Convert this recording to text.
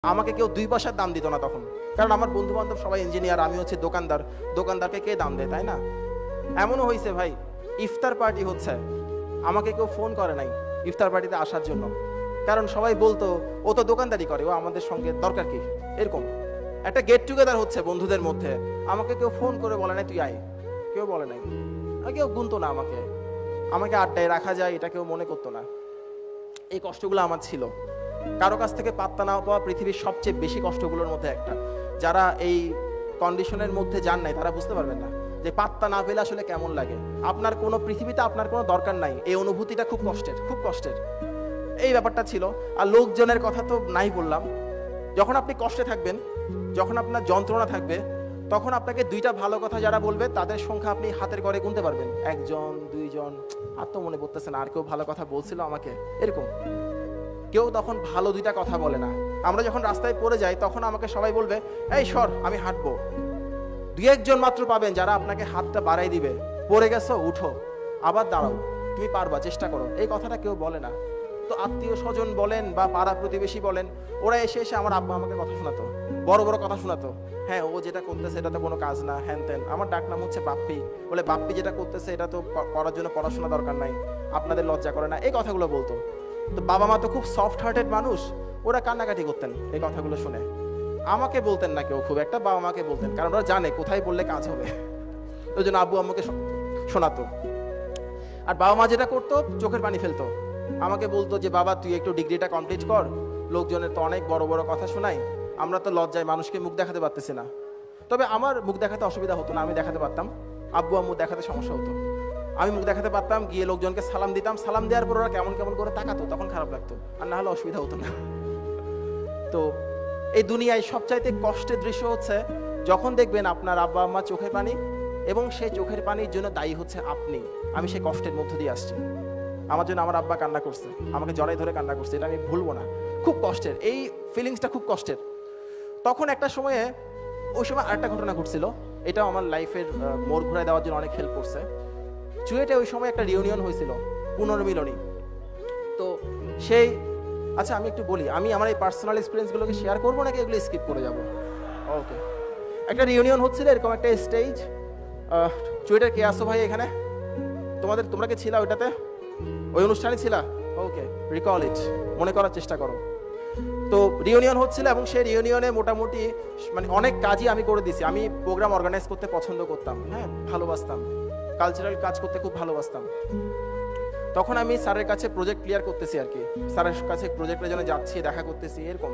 আমাকে কেউ 2 পয়সার দাম দিত না তখন, কারণ আমার বন্ধু বান্ধব সবাই ইঞ্জিনিয়ার, আমি হচ্ছে দোকানদার। দোকানদারকে কে দাম দেয়, তাই না? এমনও হয়েছে ভাই, ইফতার পার্টি হচ্ছে, আমাকে কেউ ফোন করে নাই ইফতার পার্টিতে আসার জন্য, কারণ সবাই বলতো ও তো দোকানদারি করে, ও আমাদের সঙ্গে দরকার কি। এরকম একটা গেট টুগেদার হচ্ছে বন্ধুদের মধ্যে, আমাকে কেউ ফোন করে বলে নাই তুই আয়, কেউ বলে নাই। আর কেউ গুনতো না আমাকে, আমাকে আড্ডায় রাখা যায় এটা কেউ মনে করতো না। এই কষ্টগুলো আমার ছিল। কারো কাছ থেকে পাত্তা না পাওয়া পৃথিবীর সবচেয়ে বেশি কষ্টগুলোর মধ্যে একটা। যারা এই কন্ডিশনের মধ্যে যান নাই তারা বুঝতে পারবেন না যে পাত্তা না পেলে আসলে কেমন লাগে। আপনার কোনো পৃথিবীতে আপনার কোনো দরকার নাই, এই অনুভূতিটা খুব কষ্টের, খুব কষ্টের। এই ব্যাপারটা ছিল। আর লোকজনের কথা তো নাই বললাম। যখন আপনি কষ্টে থাকবেন, যখন আপনার যন্ত্রণা থাকবে, তখন আপনাকে 2টা ভালো কথা যারা বলবে তাদের সংখ্যা আপনি হাতের ঘরে গুনতে পারবেন। 1 জন 2 জন, আর তো মনে পড়তেছে না আর কেউ ভালো কথা বলছিল আমাকে এরকম। কেউ তখন ভালো 2টা কথা বলে না। আমরা যখন রাস্তায় পড়ে যাই তখন আমাকে সবাই বলবে এই সর, আমি হাঁটবো। 2-1 জন মাত্র পাবেন যারা আপনাকে হাতটা বাড়াই দিবে, পড়ে গেছো উঠো, আবার দাঁড়াও, তুমি পারবা, চেষ্টা করো। এই কথাটা কেউ বলে না। তো আত্মীয় স্বজন বলেন বা পাড়া প্রতিবেশী বলেন, ওরা এসে এসে আমার আব্বা আমাকে কথা শোনাতো, বড় বড় কথা শোনাতো। হ্যাঁ, ও যেটা করতেছে এটা তো কোনো কাজ না, হ্যান ত্যান। আমার ডাক নাম হচ্ছে বাপ্পি, বলে বাপ্পি যেটা করতেছে এটা তো করার জন্য পড়াশোনা দরকার নাই, আপনাদের লজ্জা করে না, এই কথাগুলো বলতো। তো বাবা মা তো খুব সফট হার্টেড মানুষ, ওরা কান্নাকাটি করতেন এই কথাগুলো শুনে। আমাকে বলতেন না কেউ খুব একটা, বাবা মাকে বলতেন, কারণ ওরা জানে কোথায় বললে কাজ হবে। ওই জন্য আব্বু আম্মুকে শোনাতো। আর বাবা মা যেটা করতো, চোখের পানি ফেলতো। আমাকে বলতো যে বাবা তুই একটু ডিগ্রিটা কমপ্লিট কর, লোকজনের তো অনেক বড় বড় কথা শোনাই, আমরা তো লজ্জায় মানুষকে মুখ দেখাতে পারতেছি না। তবে আমার মুখ দেখাতে অসুবিধা হতো না, আমি দেখাতে পারতাম। আব্বু আম্মু দেখাতে সমস্যা হতো। আমি মুখ দেখাতে পারতাম, গিয়ে লোকজনকে সালাম দিতাম, সালাম দেওয়ার পর ওরা কেমন কেমন করে তাকাতো, তখন খারাপ লাগতো, আর না হলে অসুবিধা হতো না। তো এই দুনিয়ায় সবচাইতে কষ্টের দৃশ্য হচ্ছে যখন দেখবেন আপনার আব্বা আম্মা চোখের পানি, এবং সেই চোখের পানির জন্য দায়ী হচ্ছে আপনি। আমি সেই কষ্টের মধ্য দিয়ে আসছি। আমার জন্য আমার আব্বা কান্না করছে, আমাকে জড়াই ধরে কান্না করছে, এটা আমি ভুলবো না। খুব কষ্টের, এই ফিলিংসটা খুব কষ্টের। তখন একটা সময়ে, ওই সময় আরেকটা ঘটনা ঘটছিল, এটাও আমার লাইফের মোড় ঘুরায় দেওয়ার জন্য অনেক হেল্প করছে। চুয়েটে ওই সময় একটা রিউনিয়ন হয়েছিল, পুনর্মিলনী। তো সেই, আচ্ছা আমি একটু বলি, আমি আমার এই পার্সোনাল এক্সপিরিয়েন্সগুলোকে শেয়ার করবো নাকি এগুলো স্কিপ করে যাব? ওকে। একটা রিউনিয়ন হচ্ছিল, এরকম একটা স্টেজ। চুয়েটের কে আসো ভাই এখানে? তোমরা কি ছিলা ওইটাতে? ওই অনুষ্ঠানে ছিলা? ওকে, রিকল ইট, মনে করার চেষ্টা করো। তো রিউনিয়ন হচ্ছিল, এবং সেই রিউনিয়নে মোটামুটি মানে অনেক কাজই আমি করে দিছি। আমি প্রোগ্রাম অর্গানাইজ করতে পছন্দ করতাম, হ্যাঁ ভালোবাসতাম, কালচারাল কাজ করতে খুব ভালোবাসতাম। তখন আমি স্যারের কাছে প্রজেক্ট ক্লিয়ার করতেছি আর কি, স্যারের কাছে প্রজেক্টের জন্য যাচ্ছি, দেখা করতেছি এরকম।